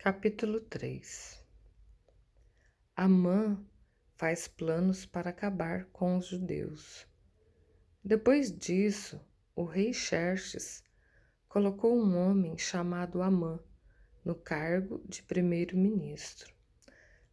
Capítulo 3. Amã faz planos para acabar com os judeus. Depois disso, o rei Xerxes colocou um homem chamado Amã no cargo de primeiro-ministro.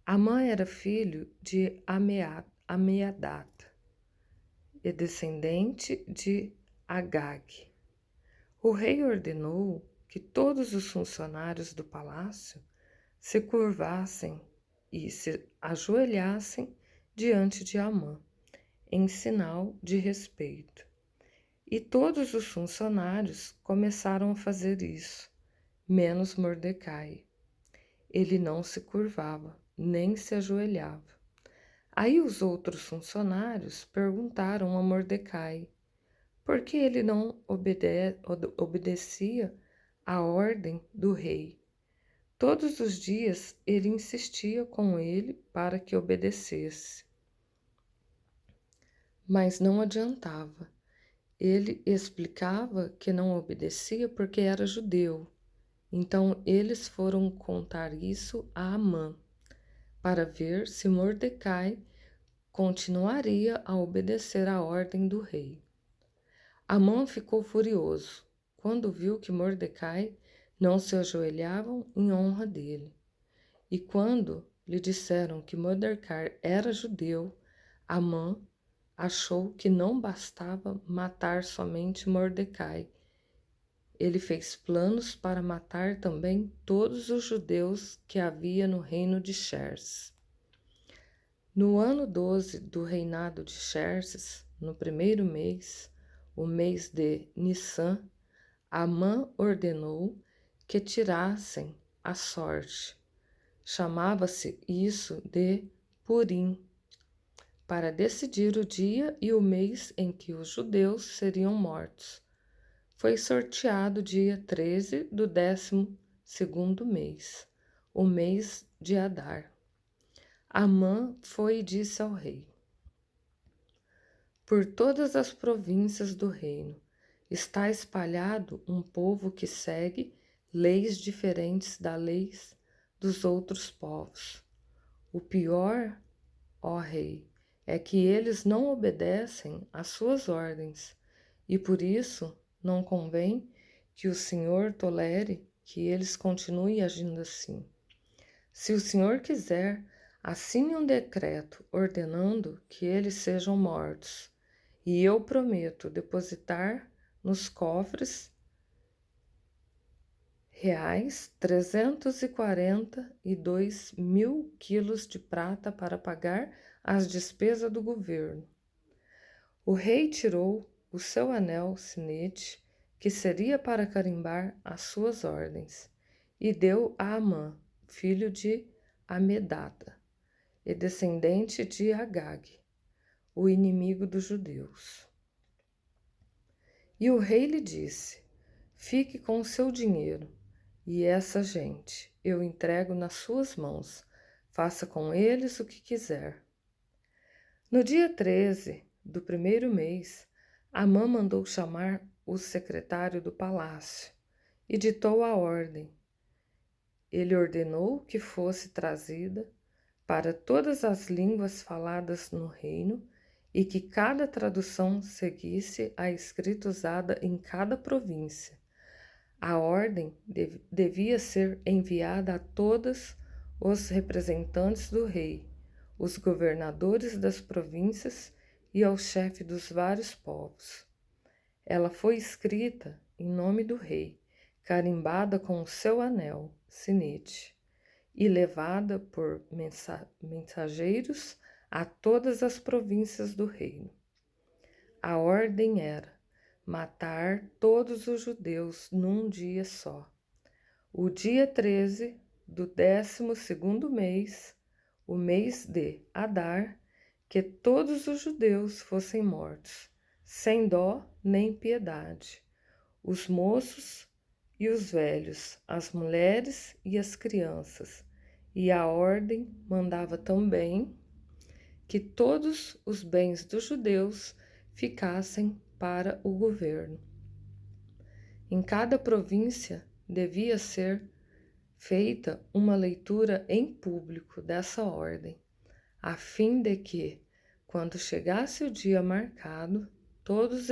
Amã era filho de Ameadata e descendente de Agag. O rei ordenou que todos os funcionários do palácio se curvassem e se ajoelhassem diante de Amã, em sinal de respeito. E todos os funcionários começaram a fazer isso, menos Mordecai. Ele não se curvava, nem se ajoelhava. Aí os outros funcionários perguntaram a Mordecai por que ele não obedecia à ordem do rei. Todos os dias ele insistia com ele para que obedecesse. Mas não adiantava. Ele explicava que não obedecia porque era judeu. Então eles foram contar isso a Amã, para ver se Mordecai continuaria a obedecer à ordem do rei. Amã ficou furioso quando viu que Mordecai não se ajoelhava em honra dele. E quando lhe disseram que Mordecai era judeu, Amã achou que não bastava matar somente Mordecai. Ele fez planos para matar também todos os judeus que havia no reino de Xerxes. No ano 12 do reinado de Xerxes, no primeiro mês, o mês de Nissan, Amã ordenou que tirassem a sorte. Chamava-se isso de Purim, para decidir o dia e o mês em que os judeus seriam mortos. Foi sorteado dia 13 do 12º mês, o mês de Adar. Amã foi e disse ao rei: por todas as províncias do reino está espalhado um povo que segue leis diferentes das leis dos outros povos. O pior, ó rei, é que eles não obedecem às suas ordens, e por isso não convém que o Senhor tolere que eles continuem agindo assim. Se o Senhor quiser, assine um decreto ordenando que eles sejam mortos, e eu prometo depositar nos cofres reais 342.000 quilos de prata para pagar as despesas do governo. O rei tirou o seu anel sinete, que seria para carimbar as suas ordens, e deu a Amã, filho de Amedata, e descendente de Agag, o inimigo dos judeus. E o rei lhe disse: fique com o seu dinheiro, e essa gente eu entrego nas suas mãos, faça com eles o que quiser. No dia 13 do primeiro mês, Amã mandou chamar o secretário do palácio e ditou a ordem. Ele ordenou que fosse trazida para todas as línguas faladas no reino e que cada tradução seguisse a escrita usada em cada província. A ordem devia ser enviada a todos os representantes do rei, os governadores das províncias e ao chefe dos vários povos. Ela foi escrita em nome do rei, carimbada com o seu anel, sinete, e levada por mensageiros a todas as províncias do reino. A ordem era matar todos os judeus num dia só. O dia 13 do 12º mês, o mês de Adar, que todos os judeus fossem mortos, sem dó nem piedade, os moços e os velhos, as mulheres e as crianças. E a ordem mandava também que todos os bens dos judeus ficassem para o governo. Em cada província devia ser feita uma leitura em público dessa ordem, a fim de que, quando chegasse o dia marcado, todos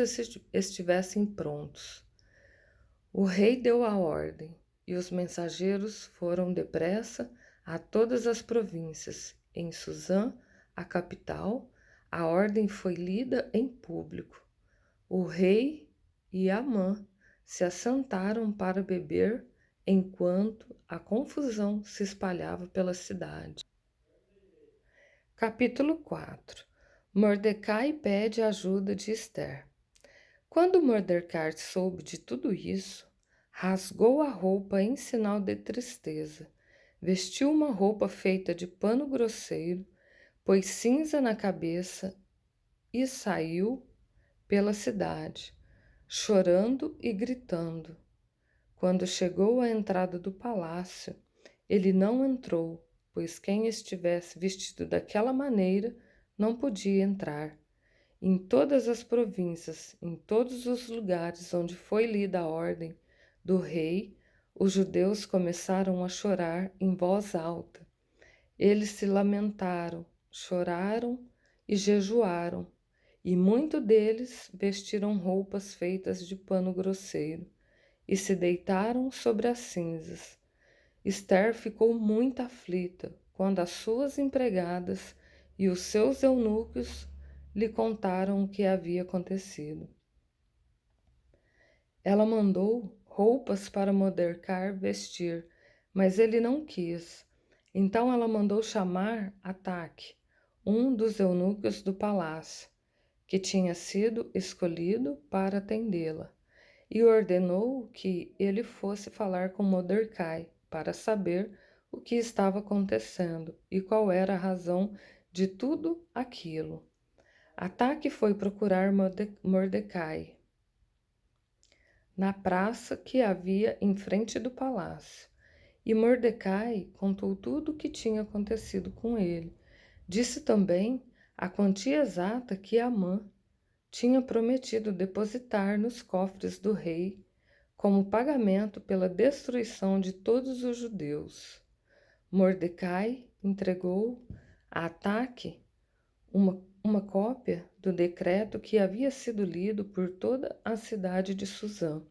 estivessem prontos. O rei deu a ordem, e os mensageiros foram depressa a todas as províncias. Em Suzã, a capital, a ordem foi lida em público. O rei e Amã se assentaram para beber enquanto a confusão se espalhava pela cidade. Capítulo 4. Mordecai pede ajuda de Ester. Quando Mordecai soube de tudo isso, rasgou a roupa em sinal de tristeza, vestiu uma roupa feita de pano grosseiro, pôs cinza na cabeça e saiu pela cidade, chorando e gritando. Quando chegou à entrada do palácio, ele não entrou, pois quem estivesse vestido daquela maneira não podia entrar. Em todas as províncias, em todos os lugares onde foi lida a ordem do rei, os judeus começaram a chorar em voz alta. Eles se lamentaram, choraram e jejuaram, e muitos deles vestiram roupas feitas de pano grosseiro e se deitaram sobre as cinzas. Ester ficou muito aflita quando as suas empregadas e os seus eunucos lhe contaram o que havia acontecido. Ela mandou roupas para Mordecai vestir, mas ele não quis. Então ela mandou chamar Ataque, um dos eunucos do palácio, que tinha sido escolhido para atendê-la, e ordenou que ele fosse falar com Mordecai para saber o que estava acontecendo e qual era a razão de tudo aquilo. Ataque foi procurar Mordecai na praça que havia em frente do palácio, e Mordecai contou tudo o que tinha acontecido com ele. Disse também a quantia exata que Amã tinha prometido depositar nos cofres do rei como pagamento pela destruição de todos os judeus. Mordecai entregou a Ataque uma cópia do decreto que havia sido lido por toda a cidade de Suzã,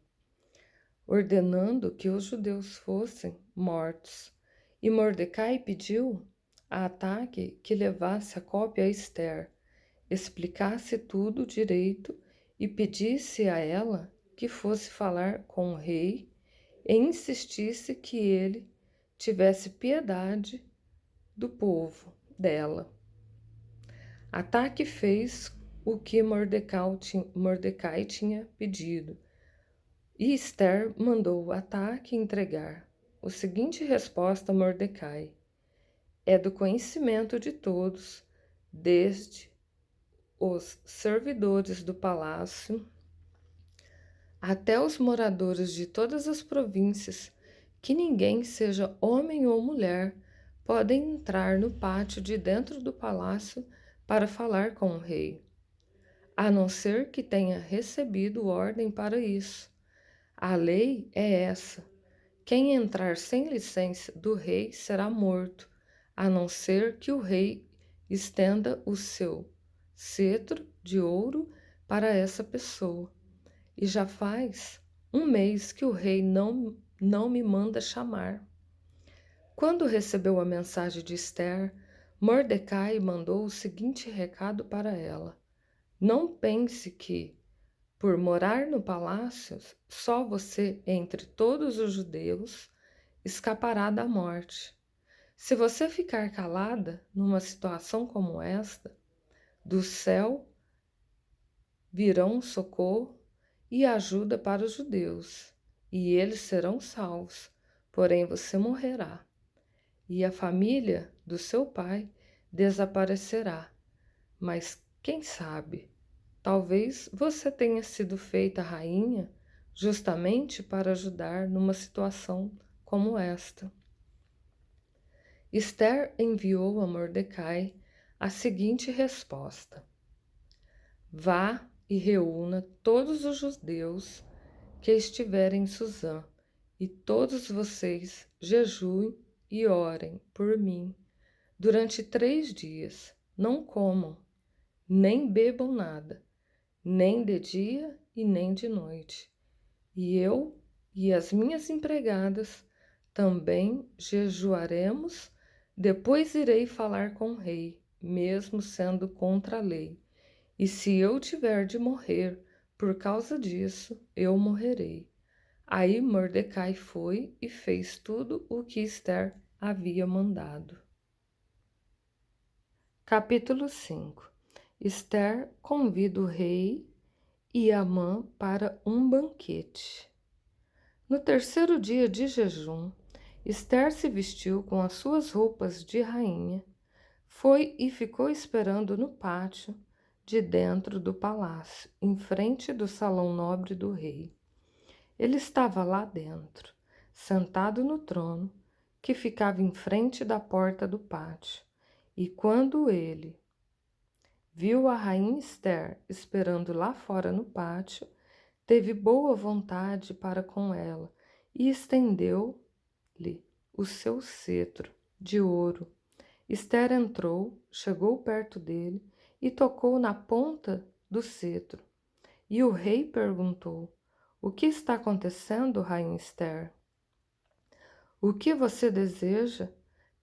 ordenando que os judeus fossem mortos. E Mordecai pediu a Ataque que levasse a cópia a Ester, explicasse tudo direito e pedisse a ela que fosse falar com o rei e insistisse que ele tivesse piedade do povo dela. Ataque fez o que Mordecai tinha pedido, e Ester mandou Ataque entregar a seguinte resposta a Mordecai: é do conhecimento de todos, desde os servidores do palácio até os moradores de todas as províncias, que ninguém, seja homem ou mulher, podem entrar no pátio de dentro do palácio para falar com o rei, a não ser que tenha recebido ordem para isso. A lei é essa: quem entrar sem licença do rei será morto, a não ser que o rei estenda o seu cetro de ouro para essa pessoa. E já faz um mês que o rei não me manda chamar. Quando recebeu a mensagem de Ester, Mordecai mandou o seguinte recado para ela: não pense que, por morar no palácio, só você, entre todos os judeus, escapará da morte. Se você ficar calada numa situação como esta, do céu virão socorro e ajuda para os judeus, e eles serão salvos, porém você morrerá, e a família do seu pai desaparecerá. Mas quem sabe, talvez você tenha sido feita rainha justamente para ajudar numa situação como esta. Ester enviou a Mordecai a seguinte resposta: vá e reúna todos os judeus que estiverem em Suzã e todos vocês jejuem e orem por mim durante 3 dias. Não comam, nem bebam nada, nem de dia e nem de noite. E eu e as minhas empregadas também jejuaremos, depois irei falar com o rei, mesmo sendo contra a lei. E se eu tiver de morrer por causa disso, eu morrerei. Aí Mordecai foi e fez tudo o que Esther havia mandado. Capítulo 5. Esther convida o rei e Amã para um banquete. No terceiro dia de jejum, Esther se vestiu com as suas roupas de rainha, foi e ficou esperando no pátio de dentro do palácio, em frente do salão nobre do rei. Ele estava lá dentro, sentado no trono, que ficava em frente da porta do pátio. E quando ele viu a rainha Esther esperando lá fora no pátio, teve boa vontade para com ela e estendeu-lhe o seu cetro de ouro. Esther entrou, chegou perto dele e tocou na ponta do cetro. E o rei perguntou: O que está acontecendo, rainha Esther? O que você deseja?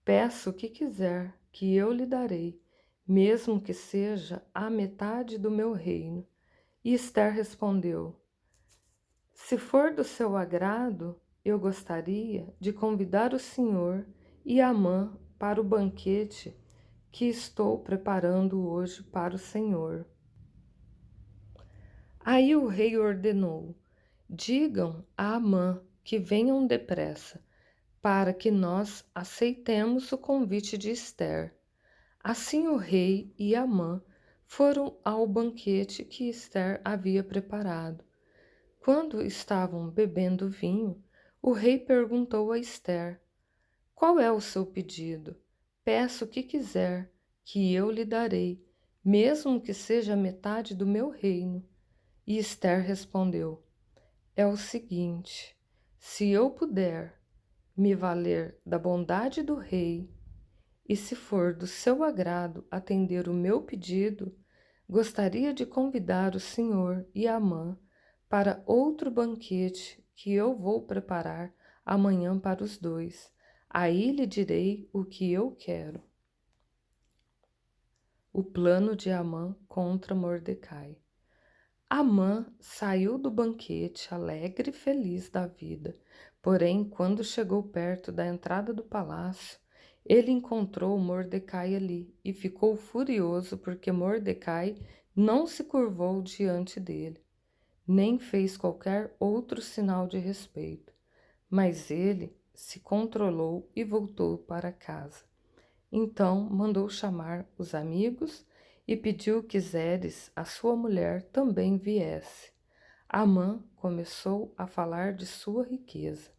Peça o que quiser, que eu lhe darei, mesmo que seja a metade do meu reino. E Esther respondeu: Se for do seu agrado, eu gostaria de convidar o senhor e Amã para o banquete que estou preparando hoje para o senhor. Aí o rei ordenou: Digam a Amã que venham depressa, para que nós aceitemos o convite de Esther. Assim o rei e Amã foram ao banquete que Esther havia preparado. Quando estavam bebendo vinho, o rei perguntou a Esther: Qual é o seu pedido? Peça o que quiser, que eu lhe darei, mesmo que seja metade do meu reino. E Esther respondeu: É o seguinte: se eu puder me valer da bondade do rei, e se for do seu agrado atender o meu pedido, gostaria de convidar o senhor e Amã para outro banquete que eu vou preparar amanhã para os dois. Aí lhe direi o que eu quero. O plano de Amã contra Mordecai. Amã saiu do banquete alegre e feliz da vida. Porém, quando chegou perto da entrada do palácio, ele encontrou Mordecai ali e ficou furioso porque Mordecai não se curvou diante dele, nem fez qualquer outro sinal de respeito. Mas ele se controlou e voltou para casa. Então mandou chamar os amigos e pediu que Zeres, a sua mulher, também viesse. Amã começou a falar de sua riqueza,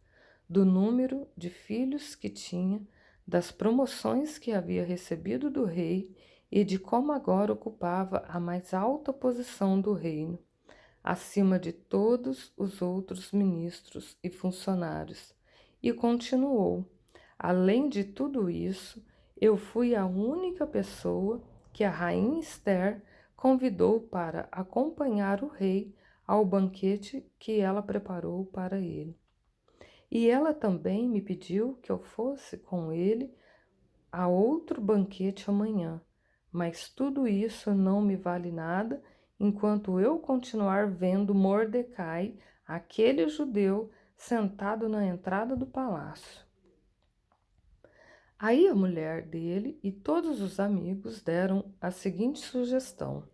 do número de filhos que tinha, das promoções que havia recebido do rei e de como agora ocupava a mais alta posição do reino, acima de todos os outros ministros e funcionários. E continuou: Além de tudo isso, eu fui a única pessoa que a rainha Esther convidou para acompanhar o rei ao banquete que ela preparou para ele. E ela também me pediu que eu fosse com ele a outro banquete amanhã, mas tudo isso não me vale nada enquanto eu continuar vendo Mordecai, aquele judeu, sentado na entrada do palácio. Aí a mulher dele e todos os amigos deram a seguinte sugestão: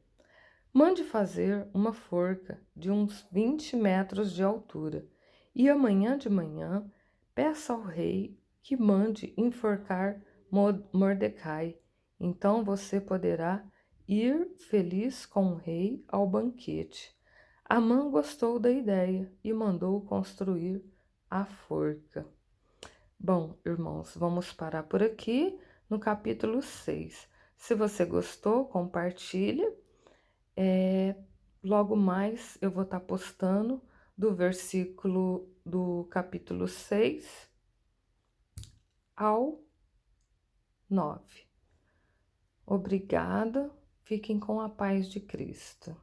Mande fazer uma forca de uns 20 metros de altura e amanhã de manhã peça ao rei que mande enforcar Mordecai. Então você poderá ir feliz com o rei ao banquete. Amã gostou da ideia e mandou construir a forca. Bom, irmãos, vamos parar por aqui no capítulo 6. Se você gostou, compartilha. Logo mais eu vou estar postando do versículo do capítulo 6 ao 9. Obrigada, fiquem com a paz de Cristo.